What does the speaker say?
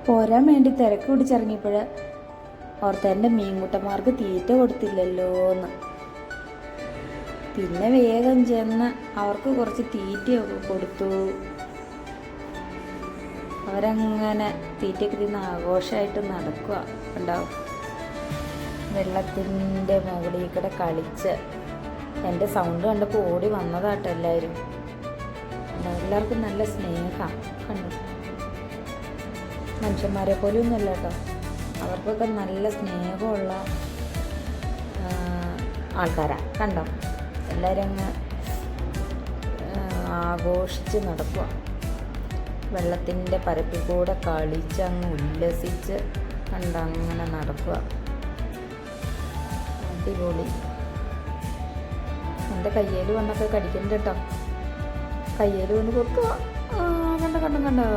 പോരാൻ വേണ്ടി തിരക്ക് പിടിച്ചിറങ്ങിയപ്പോൾ ഓർത്തെൻ്റെ മീൻകുട്ടന്മാർക്ക് തീറ്റ കൊടുത്തില്ലല്ലോ എന്ന്. പിന്നെ വേഗം ചെന്ന് അവർക്ക് കുറച്ച് തീറ്റയൊക്കെ കൊടുത്തു. അവരങ്ങനെ തീറ്റയൊക്കെ തിന്ന് ആഘോഷമായിട്ട് നടക്കുക ഉണ്ടാവും. വെള്ളത്തിൻ്റെ മുകളിൽ കൂടെ കളിച്ച് എൻ്റെ സൗണ്ട് കണ്ടപ്പോൾ ഓടി വന്നതാട്ടോ എല്ലാവരും. എല്ലാവർക്കും നല്ല സ്നേഹമാണ്. കണ്ടു, മനുഷ്യന്മാരെ പോലും ഒന്നുമല്ല കേട്ടോ, അവർക്കൊക്കെ നല്ല സ്നേഹമുള്ള ആൾക്കാരാണ്. കണ്ടോ, എല്ലാവരും അങ്ങ് ആഘോഷിച്ച് നടക്കുക. വെള്ളത്തിൻ്റെ പരപ്പിൽ കൂടെ കളിച്ച് അങ്ങ് ഉല്ലസിച്ച് കണ്ടങ്ങനെ നടക്കുക. അടിപൊളി. എൻ്റെ കയ്യിൽ വന്നൊക്കെ കടിക്കുന്നുണ്ട് കേട്ടോ, കയ്യിൽ കൊണ്ട് കൊടുക്കുക. കണ്ടോ കണ്ടോ കണ്ടോ.